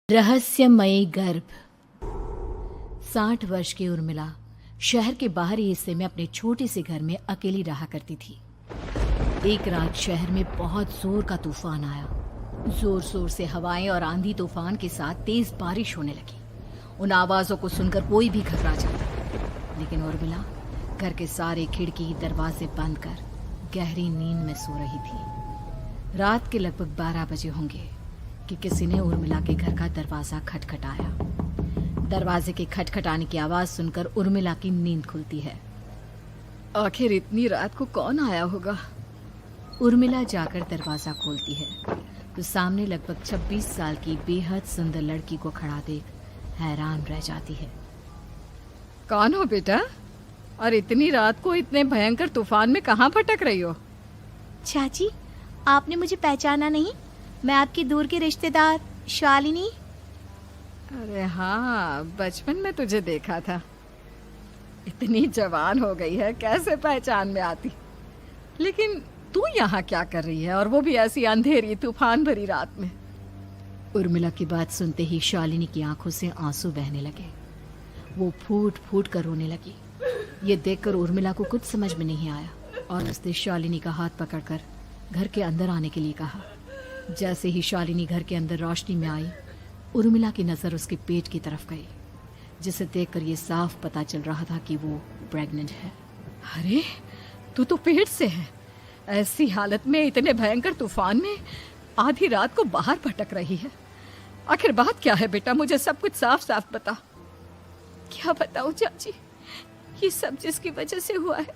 रहस्यमयी गर्भ। 60 वर्ष की उर्मिला शहर के बाहरी हिस्से में अपने छोटे से घर में अकेली रहा करती थी। एक रात शहर में बहुत जोर का तूफान आया। जोर जोर से हवाएं और आंधी तूफान के साथ तेज बारिश होने लगी। उन आवाजों को सुनकर कोई भी घबरा जाता, लेकिन उर्मिला घर के सारे खिड़की दरवाजे बंद कर गहरी नींद में सो रही थी। रात के लगभग 12 बजे होंगे कि किसी ने उर्मिला के घर का दरवाजा खटखटाया। दरवाजे के खटखटाने की आवाज सुनकर उर्मिला की नींद खुलती है। आखिर इतनी रात को कौन आया होगा? उर्मिला जाकर दरवाजा खोलती है तो सामने लगभग 26 साल की बेहद सुंदर लड़की को खड़ा देख हैरान रह जाती है। कौन हो बेटा, और इतनी रात को इतने भयंकर तूफान में कहाँ भटक रही हो? चाची, आपने मुझे पहचाना नहीं? मैं आपकी दूर की रिश्तेदार शालिनी। अरे हाँ, बचपन में तुझे देखा था। इतनी जवान हो गई है, कैसे पहचान में आती। लेकिन तू यहाँ क्या कर रही है, और वो भी ऐसी अंधेरी तूफान भरी रात में? उर्मिला की बात सुनते ही शालिनी की आंखों से आंसू बहने लगे। वो फूट फूट कर रोने लगी। ये देखकर उर्मिला को कुछ समझ में नहीं आया और उसने शालिनी का हाथ पकड़कर घर के अंदर आने के लिए कहा। जैसे ही शालिनी घर के अंदर रोशनी में आई, उर्मिला की नजर उसके पेट की तरफ गई, जिसे देखकर ये साफ पता चल रहा था कि वो प्रेग्नेंट है। अरे, तू तो पेट से है। ऐसी हालत में इतने भयंकर तूफान में आधी रात को बाहर भटक रही है। आखिर बात क्या है बेटा, मुझे सब कुछ साफ साफ बता। क्या बताऊं चाची, ये सब जिसकी वजह से हुआ है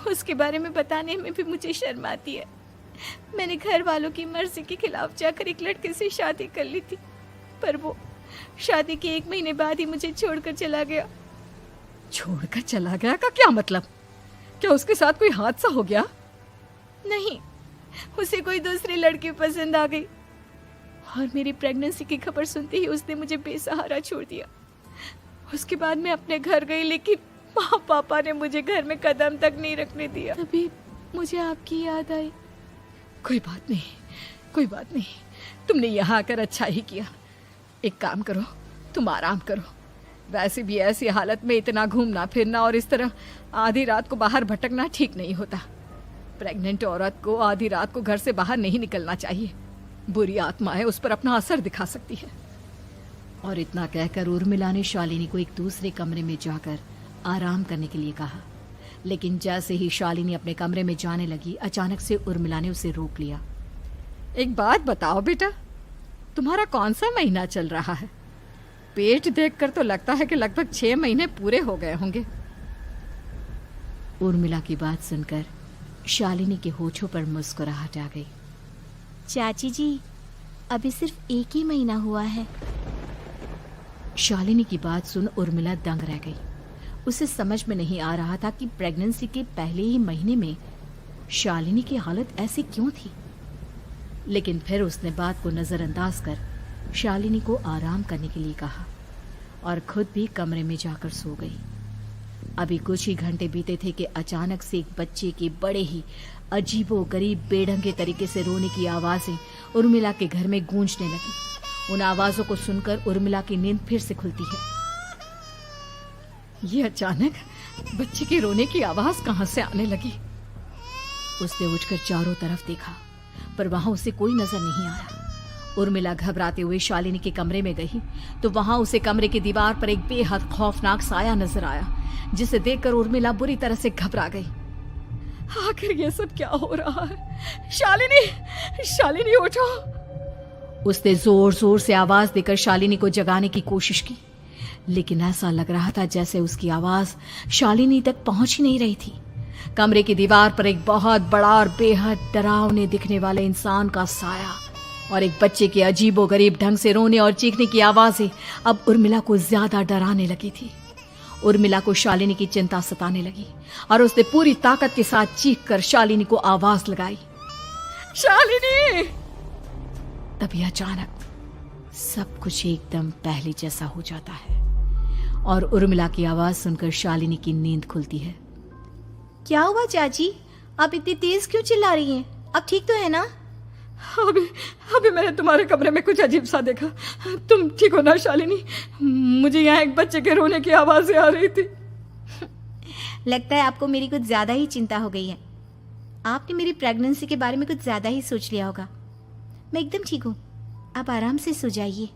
उसके बारे में बताने में भी मुझे शर्म आती है। मैंने घर वालों की मर्जी के खिलाफ जाकर एक लड़के से शादी कर ली थी, पर वो शादी के 1 महीने बाद ही मुझे छोड़कर चला गया। छोड़कर चला गया का क्या मतलब? क्या उसके साथ कोई हादसा हो गया? नहीं, उसे कोई दूसरी लड़की पसंद आ गई और मेरी प्रेगनेंसी की खबर सुनते ही उसने मुझे बेसहारा छोड़ दिया। उसके बाद मैं अपने घर गई, लेकिन माँ पापा ने मुझे घर में कदम तक नहीं रखने दिया। तभी मुझे आपकी याद आई। कोई बात नहीं, कोई बात नहीं। तुमने यहाँ आकर अच्छा ही किया। एक काम करो, तुम आराम करो। वैसे भी ऐसी हालत में इतना घूमना फिरना और इस तरह आधी रात को बाहर भटकना ठीक नहीं होता। प्रेग्नेंट औरत को आधी रात को घर से बाहर नहीं निकलना चाहिए। बुरी आत्माएं उस पर अपना असर दिखा सकती है। और इतना कहकर उर्मिला ने शालिनी को एक दूसरे कमरे में जाकर आराम करने के लिए कहा। लेकिन जैसे ही शालिनी अपने कमरे में जाने लगी, अचानक से उर्मिला ने उसे रोक लिया। एक बात बताओ बेटा, तुम्हारा कौन सा महीना चल रहा है? पेट देखकर तो लगता है कि लगभग 6 महीने पूरे हो गए होंगे। उर्मिला की बात सुनकर शालिनी के होठों पर मुस्कुराहट आ गई। चाची जी, अभी सिर्फ 1 ही महीना हुआ है। शालिनी की बात सुन उर्मिला दंग रह गई। उसे समझ में नहीं आ रहा था कि प्रेगनेंसी के पहले ही महीने में शालिनी की हालत ऐसी क्यों थी। लेकिन फिर उसने बात को नजरअंदाज कर शालिनी को आराम करने के लिए कहा और खुद भी कमरे में जाकर सो गई। अभी कुछ ही घंटे बीते थे कि अचानक से एक बच्चे के बड़े ही अजीबोगरीब बेढंगे तरीके से रोने की आवाजें उर्मिला के घर में गूंजने लगी। उन आवाजों को सुनकर उर्मिला की नींद फिर से खुलती है। ये अचानक बच्चे के रोने की आवाज कहां से आने लगी? उसने उठकर चारों तरफ देखा, पर वहां उसे कोई नजर नहीं आया। उर्मिला घबराते हुए शालिनी के कमरे में गई तो वहां उसे कमरे की दीवार पर एक बेहद खौफनाक साया नजर आया, जिसे देखकर उर्मिला बुरी तरह से घबरा गई। आखिर ये सब क्या हो रहा है? शालिनी, शालिनी उठो! उसने जोर जोर से आवाज देकर शालिनी को जगाने की कोशिश की, लेकिन ऐसा लग रहा था जैसे उसकी आवाज शालिनी तक पहुंच ही नहीं रही थी। कमरे की दीवार पर एक बहुत बड़ा और बेहद डरावने दिखने वाले इंसान का साया और एक बच्चे के अजीबोगरीब ढंग से रोने और चीखने की आवाजें अब उर्मिला को ज्यादा डराने लगी थी। उर्मिला को शालिनी की चिंता सताने लगी और उसने पूरी ताकत के साथ चीखकर शालिनी को आवाज लगाई, शालिनी! तभी अचानक सब कुछ एकदम पहले जैसा हो जाता है और उर्मिला की आवाज सुनकर शालिनी की नींद खुलती है। क्या हुआ चाची, आप इतनी तेज क्यों चिल्ला रही हैं? अब ठीक तो है ना? अभी अभी मैंने तुम्हारे कमरे में कुछ अजीब सा देखा। तुम ठीक हो ना शालिनी? मुझे यहाँ एक बच्चे के रोने की आवाज़ें आ रही थी। लगता है आपको मेरी कुछ ज़्यादा ही चिंता हो गई है। आपने मेरी प्रेगनेंसी के बारे में कुछ ज़्यादा ही सोच लिया होगा। मैं एकदम ठीक हूँ, आप आराम से सो जाइए।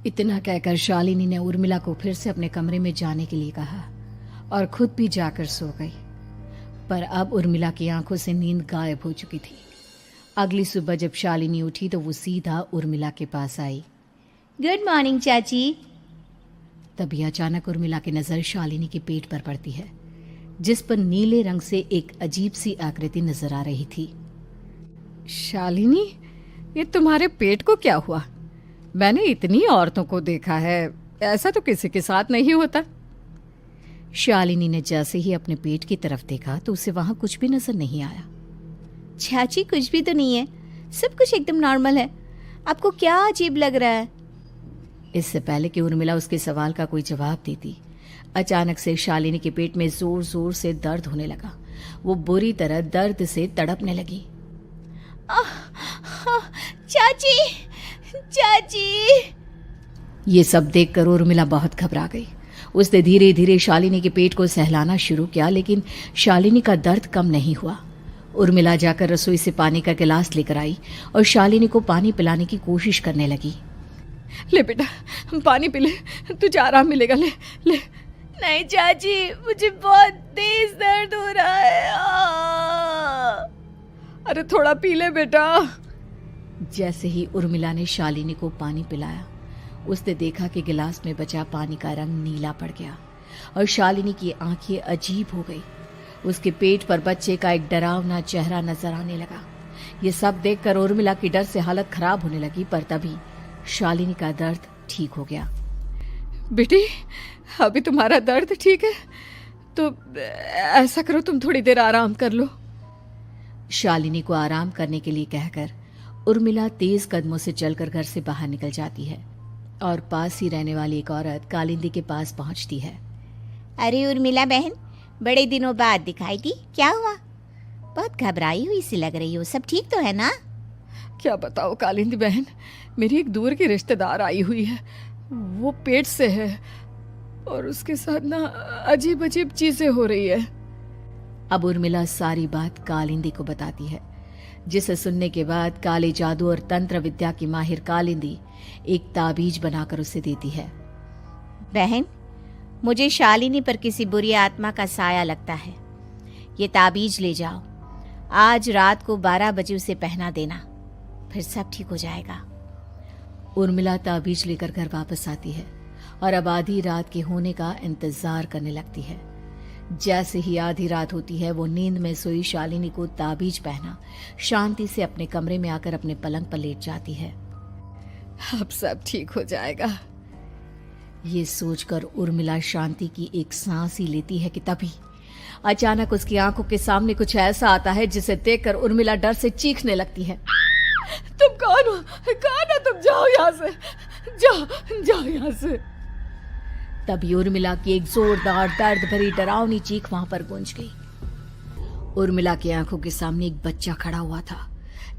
इतना कहकर शालिनी ने उर्मिला को फिर से अपने कमरे में जाने के लिए कहा और खुद भी जाकर सो गई। पर अब उर्मिला की आंखों से नींद गायब हो चुकी थी। अगली सुबह जब शालिनी उठी तो वो सीधा उर्मिला के पास आई। गुड मॉर्निंग चाची। तभी अचानक उर्मिला की नज़र शालिनी के पेट पर पड़ती है, जिस पर नीले रंग से एक अजीब सी आकृति नजर आ रही थी। शालिनी, ये तुम्हारे पेट को क्या हुआ? मैंने इतनी औरतों को देखा है, ऐसा तो किसी के साथ नहीं होता। शालिनी ने जैसे ही अपने पेट की तरफ देखा तो उसे वहां कुछ भी नजर नहीं आया। चाची कुछ भी तो नहीं है, सब कुछ एकदम नॉर्मल है। आपको क्या अजीब लग रहा है? इससे पहले कि उर्मिला उसके सवाल का कोई जवाब देती, अचानक से शालिनी के पेट में जोर जोर से दर्द होने लगा। वो बुरी तरह दर्द से तड़पने लगी। चाची, चाची। ये सब देखकर उर्मिला बहुत घबरा गई। उसने धीरे धीरे शालिनी के पेट को सहलाना शुरू किया, लेकिन शालिनी का दर्द कम नहीं हुआ। उर्मिला जाकर रसोई से पानी का गिलास लेकर आई और शालिनी को पानी पिलाने की कोशिश करने लगी। ले बेटा, पानी पी ले, तुझे आराम मिलेगा। ले ले। नहीं चाची, मुझे बहुत तेज दर्द हो रहा है। अरे थोड़ा पी ले बेटा। जैसे ही उर्मिला ने शालिनी को पानी पिलाया, उसने देखा कि गिलास में बचा पानी का रंग नीला पड़ गया और शालिनी की आंखें अजीब हो गई। उसके पेट पर बच्चे का एक डरावना चेहरा नजर आने लगा। ये सब देखकर उर्मिला की डर से हालत खराब होने लगी, पर तभी शालिनी का दर्द ठीक हो गया। बेटी, अभी तुम्हारा दर्द ठीक है तो ऐसा करो, तुम थोड़ी देर आराम कर लो। शालिनी को आराम करने के लिए कहकर उर्मिला तेज कदमों से चलकर घर से बाहर निकल जाती है और पास ही रहने वाली एक औरत कालिंदी के पास पहुंचती है। अरे उर्मिला बहन, बड़े दिनों बाद दिखाई दी, क्या हुआ? बहुत घबराई हुई सी लग रही हो, सब ठीक तो है ना? क्या बताओ कालिंदी बहन, मेरी एक दूर की रिश्तेदार आई हुई है। वो पेट से है और उसके साथ ना अजीब अजीब चीजें हो रही है। अब उर्मिला सारी बात कालिंदी को बताती है, जिसे सुनने के बाद काले जादू और तंत्र विद्या की माहिर कालिंदी एक ताबीज बनाकर उसे देती है। बहन, मुझे शालिनी पर किसी बुरी आत्मा का साया लगता है। ये ताबीज ले जाओ, आज रात को 12 बजे उसे पहना देना, फिर सब ठीक हो जाएगा। उर्मिला ताबीज लेकर घर वापस आती है और अब आधी रात के होने का इंतजार करने लगती है। जैसे ही आधी रात होती है, वो नींद में सोई शालिनी को ताबीज पहना शांति से अपने कमरे में आकर अपने पलंग पर लेट जाती है। अब सब ठीक हो जाएगा, ये सोचकर उर्मिला शांति की एक सांस ही लेती है कि तभी अचानक उसकी आंखों के सामने कुछ ऐसा आता है जिसे देखकर उर्मिला डर से चीखने लगती है। तुम कौन हो? कौन हो तुम? जाओ यहाँ से, जाओ जाओ यहाँ से। तभी उर्मिला की एक जोरदार दर्द भरी डरावनी चीख वहां पर गूंज गई। उर्मिला की आंखों के सामने एक बच्चा खड़ा हुआ था,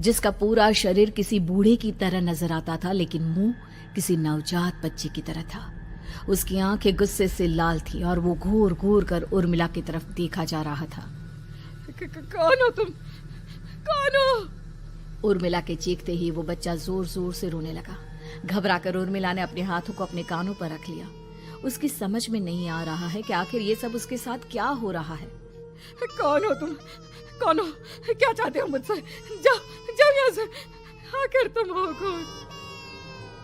जिसका पूरा शरीर किसी बूढ़े की तरह नजर आता था, लेकिन मुंह किसी नवजात बच्चे की तरह था। उसकी आंखें गुस्से से लाल थी और वो घूर घूर कर उर्मिला की तरफ देखा जा रहा था। कौन हो तुम? कौन हो? उर्मिला के चीखते ही वो बच्चा जोर जोर से रोने लगा। घबराकर उर्मिला ने अपने हाथों को अपने कानों पर रख लिया। उसकी समझ में नहीं आ रहा है कि आखिर ये सब उसके साथ क्या हो रहा है। कौन हो तुम? कौन हो? क्या चाहते हो मुझसे? जाओ जाओ यहाँ से, आखिर तुम हो कौन?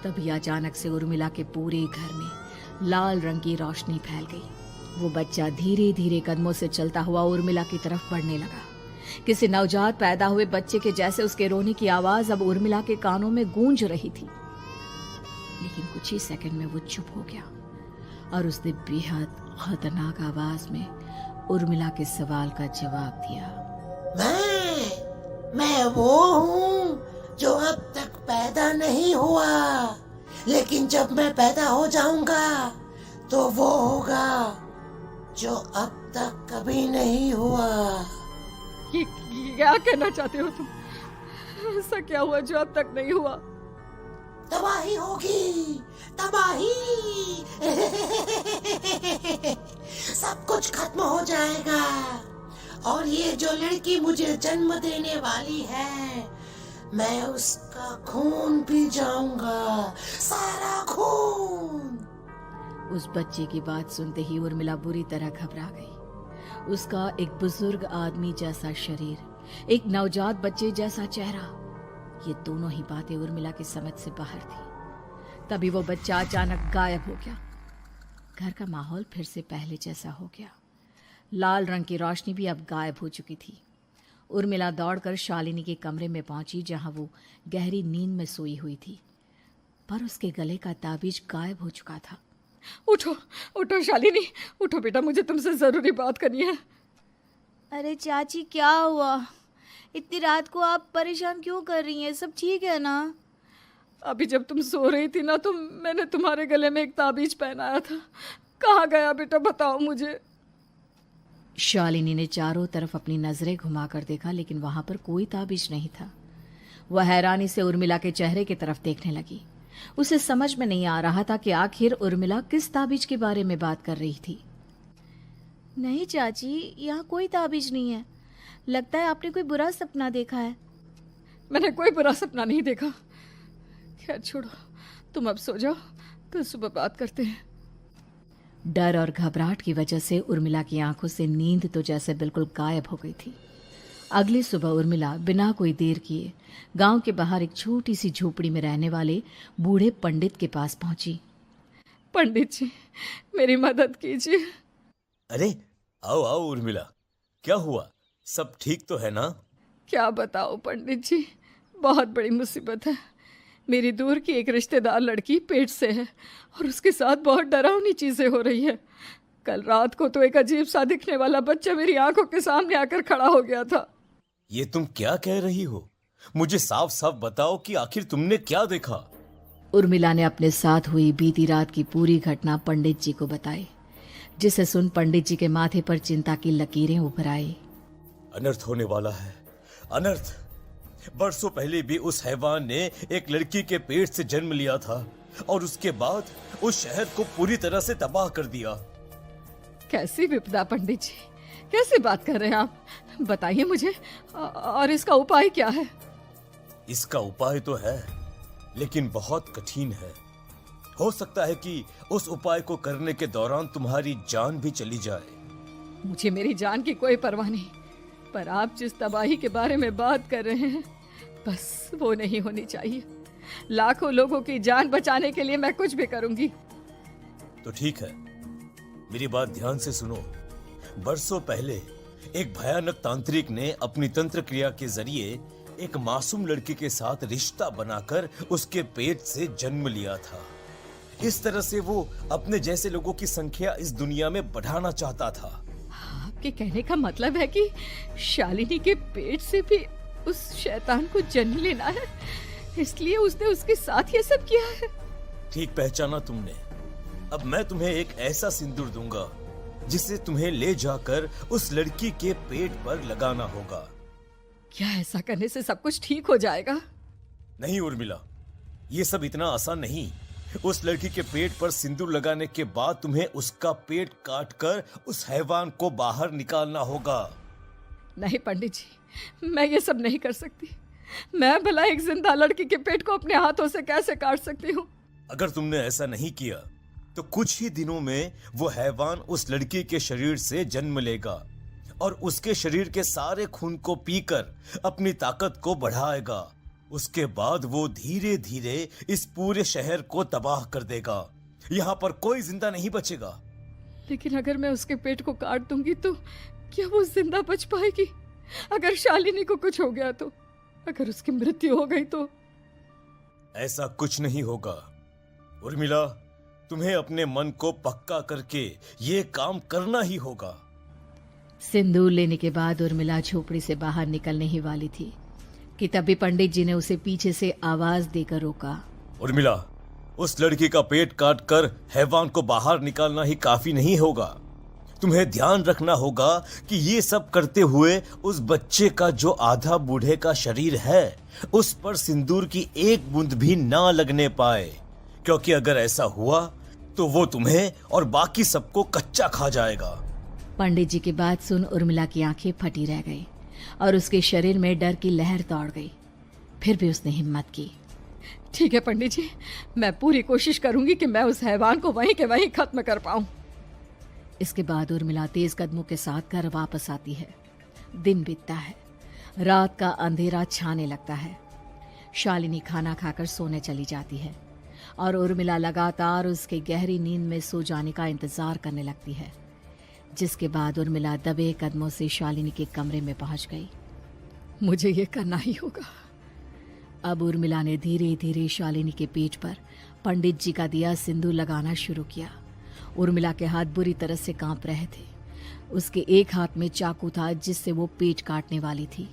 तभी अचानक से उर्मिला के पूरे घर में लाल रंग की रोशनी फैल गई। वो बच्चा धीरे धीरे कदमों से चलता हुआ उर्मिला की तरफ बढ़ने लगा। किसी नवजात पैदा हुए बच्चे के जैसे उसके रोने की आवाज अब उर्मिला के कानों में गूंज रही थी। लेकिन कुछ ही सेकंड में वो चुप हो गया और उसने बेहद खतरनाक आवाज में उर्मिला के सवाल का जवाब दिया। मैं वो हूँ जो अब तक पैदा नहीं हुआ, लेकिन जब मैं पैदा हो जाऊंगा तो वो होगा जो अब तक कभी नहीं हुआ। ये क्या कहना चाहते हो तुम? ऐसा क्या हुआ जो अब तक नहीं हुआ? तबाही होगी, तबाही। सब कुछ खत्म हो जाएगा और ये जो लड़की मुझे जन्म देने वाली है, मैं उसका खून पी जाऊंगा, सारा खून। उस बच्चे की बात सुनते ही उर्मिला बुरी तरह घबरा गई। उसका एक बुजुर्ग आदमी जैसा शरीर, एक नवजात बच्चे जैसा चेहरा, ये दोनों ही बातें उर्मिला की समझ से बाहर थी। तभी वो बच्चा अचानक गायब हो गया। घर का माहौल फिर से पहले जैसा हो गया। लाल रंग की रोशनी भी अब गायब हो चुकी थी। उर्मिला दौड़कर शालिनी के कमरे में पहुंची, जहां वो गहरी नींद में सोई हुई थी, पर उसके गले का ताबीज गायब हो चुका था। उठो उठो शालिनी, उठो बेटा, मुझे तुमसे जरूरी बात करनी है। अरे चाची क्या हुआ? इतनी रात को आप परेशान क्यों कर रही हैं? सब ठीक है ना? अभी जब तुम सो रही थी ना, तो मैंने तुम्हारे गले में एक ताबीज पहनाया था। कहाँ गया बेटा, बताओ मुझे। शालिनी ने चारों तरफ अपनी नजरें घुमाकर देखा, लेकिन वहां पर कोई ताबीज नहीं था। वह हैरानी से उर्मिला के चेहरे की तरफ देखने लगी। उसे समझ में नहीं आ रहा था कि आखिर उर्मिला किस ताबीज के बारे में बात कर रही थी। नहीं चाची, यहाँ कोई ताबीज नहीं है। लगता है आपने कोई बुरा सपना देखा है। मैंने कोई बुरा सपना नहीं देखा। खैर छोड़ो, तुम अब सो जाओ, कल सुबह बात करते हैं। डर और घबराहट की वजह से उर्मिला की आंखों से नींद तो जैसे बिल्कुल गायब हो गई थी। अगली सुबह उर्मिला बिना कोई देर किए गांव के बाहर एक छोटी सी झोपड़ी में रहने वाले बूढ़े पंडित के पास पहुंची। पंडित जी, मेरी मदद कीजिए। अरे आओ आओ उर्मिला, क्या हुआ? सब ठीक तो है ना? क्या बताओ पंडित जी, बहुत बड़ी मुसीबत है। मेरी दूर की एक रिश्तेदार लड़की पेट से है और उसके साथ बहुत डरावनी चीजें हो रही है। कल रात को तो एक अजीब सा दिखने वाला बच्चा मेरी आंखों के सामने आकर खड़ा हो गया था। ये तुम क्या कह रही हो? मुझे साफ साफ बताओ कि आखिर तुमने क्या देखा? उर्मिला ने अपने साथ हुई बीती रात की पूरी घटना पंडित जी को बताई, जिसे सुन पंडित जी के माथे पर चिंता की लकीरें उभर आई। अनर्थ होने वाला है, अनर्थ। बरसों पहले भी उस हैवान ने एक लड़की के पेट से जन्म लिया था और उसके बाद उस शहर को पूरी तरह से तबाह कर दिया। कैसी विपदा पंडित जी, कैसे बात कर रहे हैं आप? बताइए मुझे, और इसका उपाय क्या है? इसका उपाय तो है, लेकिन बहुत कठिन है। हो सकता है कि उस उपाय को करने के दौरान तुम्हारी जान भी चली जाए। मुझे मेरी जान की कोई परवाह नहीं, पर आप जिस तबाही के बारे में बात कर रहे हैं, बस वो नहीं होनी चाहिए। लाखों लोगों की जान बचाने के लिए मैं कुछ भी करूंगी। तो ठीक है, मेरी बात ध्यान से सुनो। बरसों पहले एक भयानक तांत्रिक ने अपनी तंत्र क्रिया के जरिए एक मासूम लड़की के साथ रिश्ता बनाकर उसके पेट से जन्म लिया था। इस तरह से वो अपने जैसे लोगों की संख्या इस दुनिया में बढ़ाना चाहता था। आपके कहने का मतलब है कि शालिनी के पेट से भी उस शैतान को जन्म लेना है, इसलिए उसने उसके साथ ये सब किया है। ठीक पहचाना तुमने। अब मैं तुम्हें एक ऐसा सिंदूर दूंगा जिसे तुम्हें ले जाकर उस लड़की के पेट पर लगाना होगा। क्या ऐसा करने से सब कुछ ठीक हो जाएगा? नहीं उर्मिला, ये सब इतना आसान नहीं। उस लड़की के पेट पर सिंदूर लगाने के बाद तुम्हें उसका पेट काटकर उस हैवान को बाहर निकालना होगा। नहीं पंडित जी, मैं ये सब नहीं कर सकती। मैं भला एक जिंदा लड़की के पेट को अपने हाथों से कैसे काट सकती हूँ? अगर तुमने ऐसा नहीं किया तो कुछ ही दिनों में वो हैवान उस लड़की के शरीर से जन्म लेगा और उसके शरीर के सारे खून को पीकर अपनी ताकत को बढ़ाएगा। उसके बाद वो धीरे धीरे इस पूरे शहर को तबाह कर देगा। यहाँ पर कोई जिंदा नहीं बचेगा। लेकिन अगर मैं उसके पेट को काट दूंगी तो क्या वो जिंदा बच पाएगी? अगर शालिनी को कुछ हो गया तो, अगर उसकी मृत्यु हो गई तो? ऐसा कुछ नहीं होगा उर्मिला, तुम्हें अपने मन को पक्का करके ये काम करना ही होगा। सिंदूर लेने के बाद उर्मिला झोपड़ी से बाहर निकलने ही वाली थी कि तभी पंडित जी ने उसे पीछे से आवाज देकर रोका। उर्मिला, उस लड़की का पेट काट कर हैवान को बाहर निकालना ही काफी नहीं होगा। तुम्हें ध्यान रखना होगा कि ये सब करते हुए उस बच्चे का जो आधा बूढ़े का शरीर है उस पर सिंदूर की एक बूंद भी ना लगने पाए, क्योंकि अगर ऐसा हुआ तो वो तुम्हें और बाकी सबको कच्चा खा जाएगा। पंडित जी की बात सुन उर्मिला की आंखें फटी रह गई और उसके शरीर में डर की लहर दौड़ गई। फिर भी उसने हिम्मत की। ठीक है पंडित जी, मैं पूरी कोशिश करूंगी कि मैं उस हैवान को वहीं के वहीं खत्म कर पाऊं। इसके बाद उर्मिला तेज कदमों के साथ घर वापस आती है। दिन बीतता है, रात का अंधेरा छाने लगता है। शालिनी खाना खाकर सोने चली जाती है और उर्मिला लगातार उसके गहरी नींद में सो जाने का इंतजार करने लगती है। जिसके बाद उर्मिला दबे कदमों से शालिनी के कमरे में पहुंच गई। मुझे ये करना ही होगा। अब उर्मिला ने धीरे धीरे शालिनी के पेट पर पंडित जी का दिया सिंदूर लगाना शुरू किया। उर्मिला के हाथ बुरी तरह से कांप रहे थे। उसके एक हाथ में चाकू था जिससे वो पेट काटने वाली थी।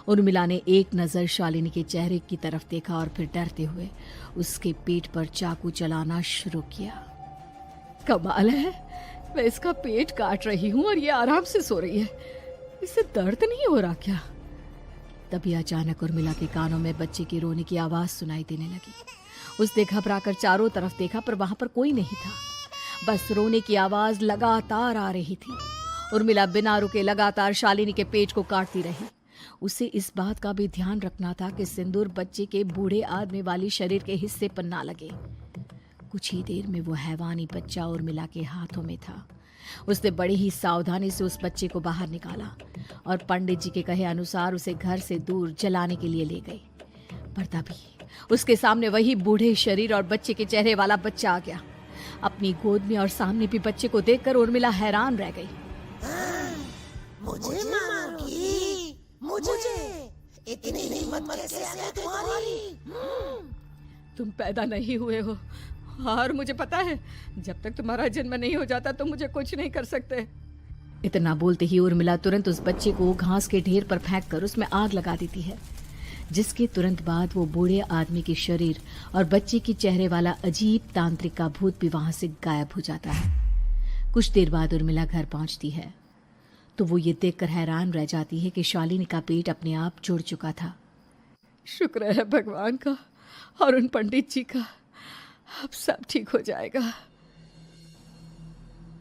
उर्मिला ने एक नज़र शालिनी के चेहरे की तरफ देखा और फिर डरते हुए उसके पेट पर चाकू चलाना शुरू किया। कमाल है, मैं इसका पेट काट रही हूँ और ये आराम से सो रही है। इसे दर्द नहीं हो रहा क्या? तभी अचानक उर्मिला के कानों में बच्चे की रोने की आवाज सुनाई देने लगी। उसने घबराकर चारों तरफ देखा पर वहां पर कोई नहीं था। बस रोने की आवाज लगातार आ रही थी। उर्मिला बिना रुके लगातार शालिनी के पेट को काटती रही। उसे इस बात का भी ध्यान रखना था कि सिंदूर बच्चे के बूढ़े आदमी वाली शरीर के हिस्से पर ना लगे। कुछ ही देर में वो हैवानी बच्चा उर्मिला के हाथों में था। उसने बड़ी ही सावधानी से उस बच्चे को बाहर निकाला और पंडित जी के कहे अनुसार उसे घर से दूर जलाने के लिए ले गई। पर तभी उसके सामने वही बूढ़े शरीर और बच्चे के चेहरे वाला बच्चा आ गया। अपनी गोद में और सामने भी बच्चे को देखकर उर्मिला हैरान रह गई। मुझे मारोगी? मुझे इतनी हिम्मत कैसे आ गई तुम्हारी? तुम पैदा नहीं हुए हो और मुझे पता है जब तक तुम्हारा जन्म नहीं हो जाता तो मुझे कुछ नहीं कर सकते। इतना बोलते ही उर्मिला तुरंत उस बच्चे को घास के ढेर पर फेंक कर उसमें आग लगा देती है, जिसके तुरंत बाद वो बूढ़े आदमी के शरीर और बच्चे के चेहरे वाला अजीब तांत्रिक का भूत भी वहां से गायब हो जाता है। कुछ देर बाद उर्मिला घर पहुंचती है तो वो ये देखकर हैरान रह जाती है कि शालिनी का पेट अपने आप जुड़ चुका था। शुक्र है भगवान का और उन पंडित जी का, अब सब ठीक हो जाएगा।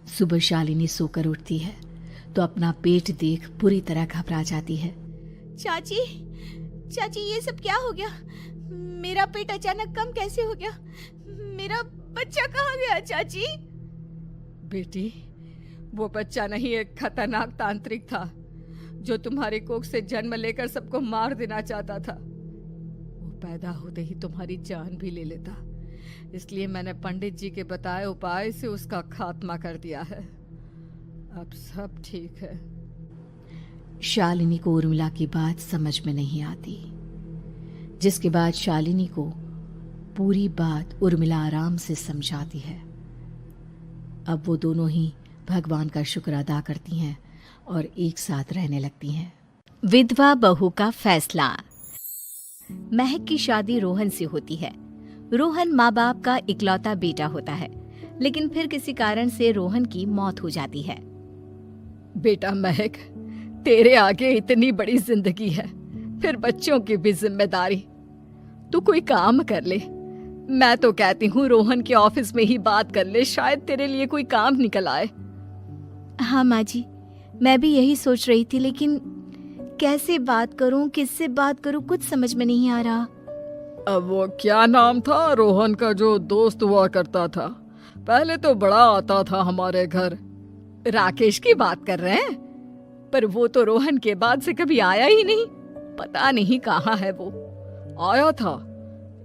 सुबह शालिनी सोकर उठती है तो अपना पेट देख बुरी तरह घबरा जाती है। चाची, चाची ये सब क्या हो गया? मेरा पेट अचानक कम कैसे हो गया? मेरा बच्चा कहाँ गया चाची? बेटी, वो बच्चा नहीं, एक खतरनाक तांत्रिक था जो तुम्हारी कोख से जन्म लेकर सबको मार देना चाहता था। वो पैदा होते ही तुम्हारी जान भी ले लेता, इसलिए मैंने पंडित जी के बताए उपाय से उसका खात्मा कर दिया है। अब सब ठीक है। शालिनी को उर्मिला की बात समझ में नहीं आती, जिसके बाद शालिनी को पूरी बात उर्मिला आराम से समझाती है। अब वो दोनों ही भगवान का शुक्र अदा करती हैं और एक साथ रहने लगती हैं। विधवा बहू का फैसला। महक की शादी रोहन से होती है। रोहन माँ बाप का इकलौता बेटा होता है, लेकिन फिर किसी कारण से रोहन की मौत हो जाती है। बेटा महक, तेरे आगे इतनी बड़ी जिंदगी है, फिर बच्चों की भी जिम्मेदारी। तू कोई काम कर ले। मैं तो कहती हूँ रोहन के ऑफिस में ही बात कर ले, शायद तेरे लिए कोई काम निकल आए। हाँ माँ जी, मैं भी यही सोच रही थी, लेकिन कैसे बात करूं, किससे बात करूं, कुछ समझ में नहीं आ रहा। अब वो क्या नाम था रोहन का जो दोस्त हुआ करता था, पहले तो बड़ा आता था हमारे घर। राकेश की बात कर रहे हैं? पर वो तो रोहन के बाद से कभी आया ही नहीं, पता नहीं कहाँ है वो। आया था,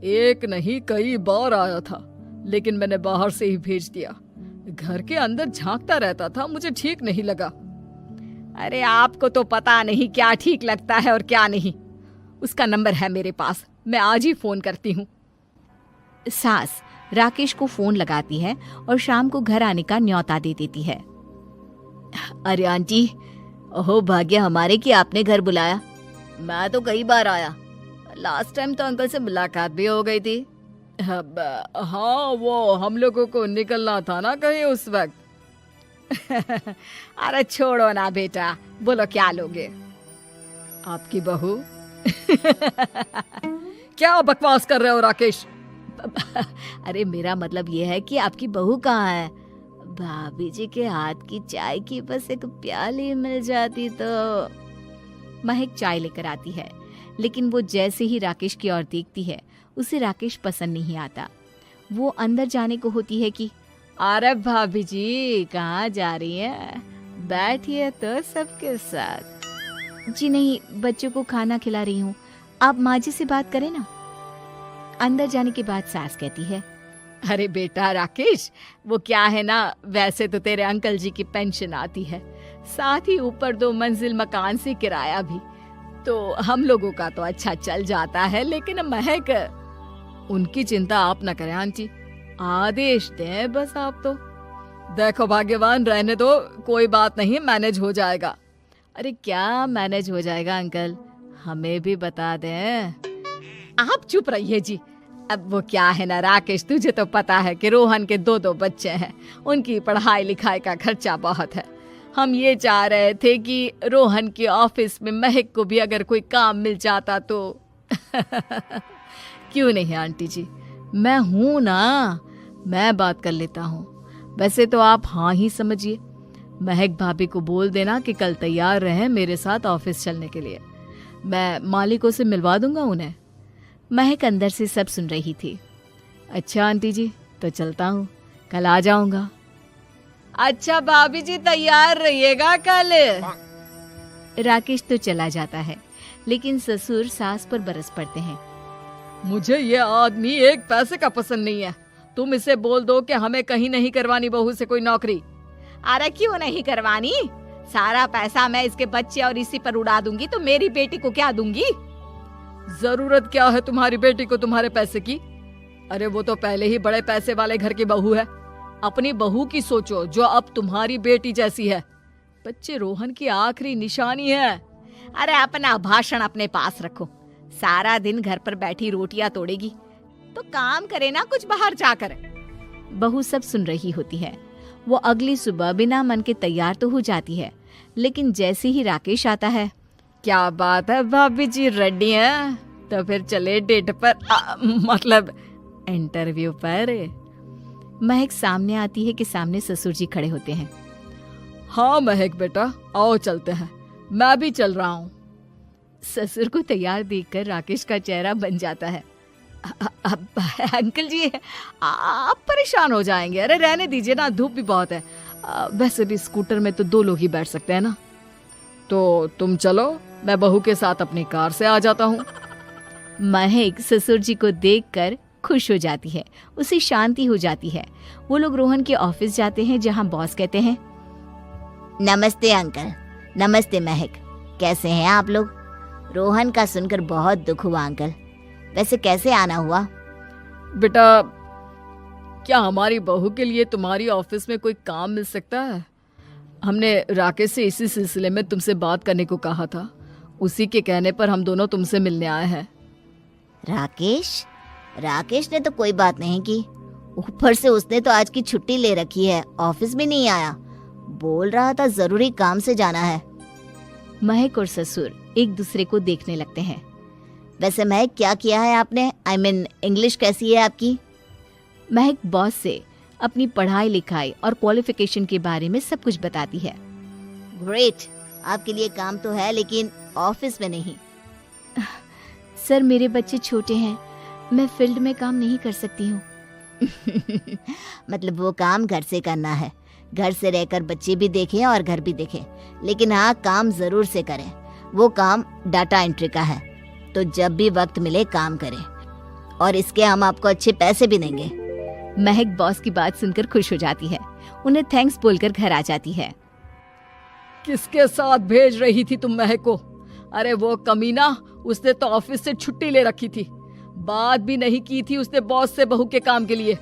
एक नहीं कई बार आया था, लेकिन मैंने बाहर से ही भेज दिया। घर के अंदर झांकता रहता था, मुझे ठीक नहीं लगा। अरे आपको तो पता नहीं क्या ठीक लगता है और क्या नहीं। उसका नंबर है मेरे पास, मैं आज ही फोन करती हूँ। सास राकेश को फोन लगाती है और शाम को घर आने का न्योता दे देती है। अरे आंटी, ओहो भाग्य हमारे कि आपने घर बुलाया। मैं तो कई बार आया, लास्ट टाइम तो अंकल से मुलाकात भी हो गई थी। हाँ, वो हम लोगों को निकलना था ना कहीं उस वक्त। अरे छोड़ो ना बेटा, बोलो क्या लोगे? आपकी बहू। क्या बकवास कर रहे हो राकेश? अरे मेरा मतलब ये है कि आपकी बहू कहाँ है? भाभी जी के हाथ की चाय की बस एक प्याली मिल जाती तो। महक चाय लेकर आती है, लेकिन वो जैसे ही राकेश की ओर देखती है उसे राकेश पसंद नहीं आता। वो अंदर जाने को होती है कि अरे भाभी जी कहाँ जा रही है, बैठिए तो सबके साथ। जी नहीं, बच्चों को खाना खिला रही हूँ, आप माँ जी से बात करें ना। अंदर जाने के बाद सास कहती है, अरे बेटा राकेश, वो क्या है ना, वैसे तो तेरे अंकल जी की पेंशन आती है, साथ ही ऊपर 2 मंजिल मकान से किराया भी, तो हम लोगों का तो अच्छा चल जाता है। लेकिन महक, उनकी चिंता आप न करें आंटी, आदेश दें बस आप तो। देखो भाग्यवान, रहने दो, कोई बात नहीं, मैनेज हो जाएगा। अरे क्या मैनेज हो जाएगा अंकल, हमें भी बता दें। आप चुप रहिए जी। अब वो क्या है ना राकेश, तुझे तो पता है कि रोहन के 2 बच्चे हैं, उनकी पढ़ाई लिखाई का खर्चा बहुत है। हम ये चाह रहे थे कि रोहन के ऑफिस में महक को भी अगर कोई काम मिल जाता तो। क्यों नहीं आंटी जी, मैं हूं ना, मैं बात कर लेता हूँ। वैसे तो आप हाँ ही समझिए। महक भाभी को बोल देना कि कल तैयार रहें मेरे साथ ऑफिस चलने के लिए, मैं मालिकों से मिलवा दूंगा उन्हें। महक अंदर से सब सुन रही थी। अच्छा आंटी जी, तो चलता हूँ, कल आ जाऊंगा। अच्छा भाभी जी, तैयार रहिएगा कल। राकेश तो चला जाता है, लेकिन ससुर सास पर बरस पड़ते हैं। मुझे ये आदमी एक पैसे का पसंद नहीं है, तुम इसे बोल दो कि हमें कहीं नहीं करवानी बहू से कोई नौकरी। अरे क्यों नहीं करवानी, सारा पैसा मैं इसके बच्चे और इसी पर उड़ा दूंगी, तो मेरी बेटी को क्या दूंगी? जरूरत क्या है तुम्हारी बेटी को तुम्हारे पैसे की? अरे वो तो पहले ही बड़े पैसे वाले घर की बहू है। अपनी बहू की सोचो जो अब तुम्हारी बेटी जैसी है। बच्चे रोहन की आखिरी निशानी है। अरे अपना भाषण अपने पास रखो, सारा दिन घर पर बैठी रोटियां तोड़ेगी, तो काम करे ना कुछ बाहर जाकर। बहू सब सुन रही होती है। वो अगली सुबह बिना मन के तैयार तो हो जाती है, लेकिन जैसे ही राकेश आता है, क्या बात है भाभी जी, रेडी हैं? तो फिर चले डेट पर, मतलब इंटरव्यू पर। महक सामने आती है कि सामने ससुर जी खड़े होते हैं। हाँ महक बेटा, आओ चलते हैं, मैं भी चल रहा हूँ। ससुर को तैयार देखकर राकेश का चेहरा बन जाता है। अंकल जी, आप परेशान हो जाएंगे। अरे रहने दीजिए ना, धूप भी बहुत है। वैसे भी स्कूटर में तो 2 लोग ही बैठ सकते हैं ना। तो तुम चलो, मैं बहू के साथ अपनी कार से आ जाता हूँ। महक ससुर जी को देखकर खुश हो जाती है, उसे शांति हो जाती है। वो लोग रोहन के ऑफिस जाते हैं, जहाँ बॉस कहते हैं, नमस्ते अंकल। नमस्ते महक, कैसे हैं आप लोग? रोहन का सुनकर बहुत दुख हुआ अंकल, वैसे कैसे आना हुआ? बेटा, क्या हमारी बहू के लिए तुम्हारी ऑफिस में कोई काम मिल सकता है? हमने राकेश से इसी सिलसिले में तुमसे बात करने को कहा था, उसी के कहने पर हम दोनों तुमसे मिलने आए हैं। राकेश ने तो कोई बात नहीं की, ऊपर से उसने तो आज की छुट्टी ले रखी है, ऑफिस भी नहीं आया, बोल रहा था जरूरी काम से जाना है। महक और ससुर एक दूसरे को देखने लगते हैं। वैसे महक, क्या किया है आपने? I mean, इंग्लिश कैसी है आपकी? महक बॉस से अपनी पढ़ाई लिखाई और क्वालिफिकेशन के बारे में सब कुछ बताती है। ग्रेट, आपके लिए काम तो है, लेकिन ऑफिस में नहीं। सर, मेरे बच्चे छोटे हैं, मैं फील्ड में काम नहीं कर सकती हूँ। मतलब वो काम घर से करना है, घर से रहकर बच्चे भी देखें और घर भी देखें, लेकिन हाँ, काम जरूर से करें। वो काम डाटा एंट्री का है, तो जब भी वक्त मिले काम करें, और इसके हम आपको अच्छे पैसे भी देंगे। महक बॉस की बात सुनकर खुश हो जाती है, उन्हें थैंक्स बोलकर घर आ जाती है। किसके साथ भेज रही थी तुम महक को? अरे वो कमीना, उसने तो ऑफिस से छुट्टी ले रखी थी, बात भी नहीं की थी उसने बॉस से बहू के काम के लिए।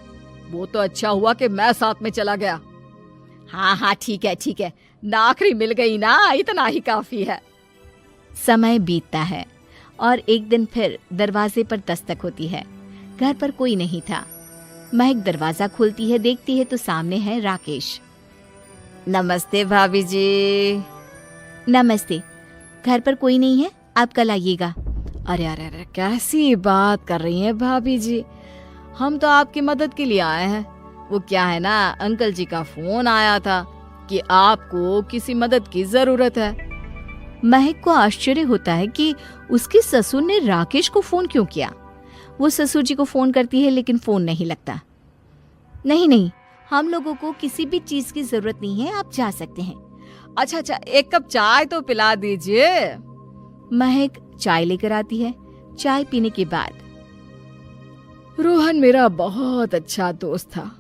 वो तो अच्छा हुआ कि मैं साथ में चला गया। हाँ ठीक है, नौकरी मिल गई ना, इतना ही काफी है। समय बीतता है और एक दिन फिर दरवाजे पर दस्तक होती है। घर पर कोई नहीं था। महक दरवाजा खोलती है, देखती है तो सामने है राकेश। नमस्ते भाभी जी। नमस्ते। घर पर कोई नहीं है, आप कल आइएगा। अरे अरे अरे, कैसी बात कर रही हैं भाभी जी, हम तो आपकी मदद के लिए आए हैं। वो क्या है ना, अंकल जी का फोन आया था कि आपको किसी मदद की जरूरत है। महक को आश्चर्य होता है कि उसके ससुर ने राकेश को फोन क्यों किया। वो ससुर जी को फोन करती है लेकिन फोन नहीं लगता। नहीं, हम लोगों को किसी भी चीज की जरूरत नहीं है, आप जा सकते हैं। अच्छा, एक कप चाय तो पिला दीजिए। महक चाय लेकर आती है। चाय पीने के बाद, रोहन मेरा बहुत अच्छा दोस्त था।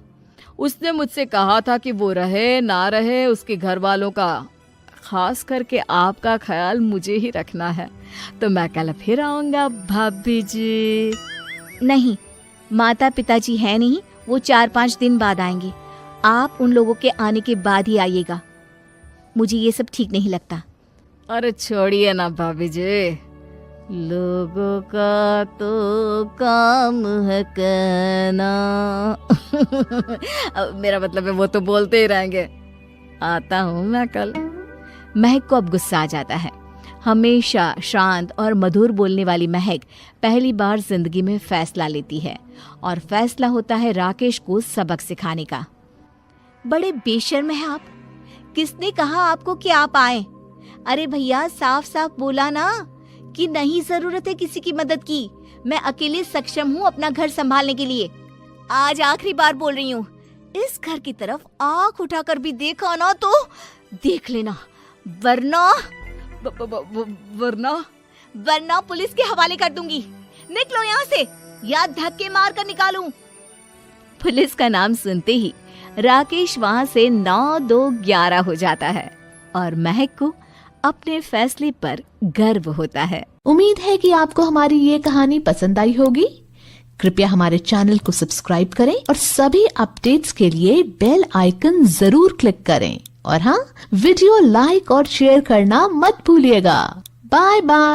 उसने मुझसे कहा था कि वो रहे ना रहे, उसके घर वालों का, खास करके आपका ख्याल मुझे ही रखना है। तो मैं कल फिर आऊंगा भाभी जी। नहीं, माता पिताजी है नहीं, वो 4-5 दिन बाद आएंगे। आप उन लोगों के आने के बाद ही आइएगा। मुझे ये सब ठीक नहीं लगता। अरे छोड़िए ना भाभी जी, लोगों का तो काम है कहना। मेरा मतलब है वो तो बोलते ही रहेंगे। आता हूँ मैं कल। महक को अब गुस्सा आ जाता है। हमेशा शांत और मधुर बोलने वाली महक पहली बार जिंदगी में फैसला लेती है, और फैसला होता है राकेश को सबक सिखाने का। बड़े बेशर्म हैं आप। किसने कहा आपको कि आप आए? अरे भैया, साफ साफ बोला ना कि नहीं जरूरत है किसी की मदद की। मैं अकेले सक्षम हूँ अपना घर संभालने के लिए। आज आखिरी बार बोल रही हूँ, इस घर की तरफ आंख उठाकर भी देखा ना तो देख लेना, वरना वरना पुलिस के हवाले कर दूंगी। निकलो यहाँ से, या धक्के मार कर निकालूं। पुलिस का नाम सुनते ही राकेश वहाँ से 9-2-11 हो जाता है, और महक को अपने फैसले पर गर्व होता है। उम्मीद है कि आपको हमारी ये कहानी पसंद आई होगी। कृपया हमारे चैनल को सब्सक्राइब करें और सभी अपडेट्स के लिए बेल आइकन जरूर क्लिक करें। और हाँ, वीडियो लाइक और शेयर करना मत भूलिएगा। Bye bye.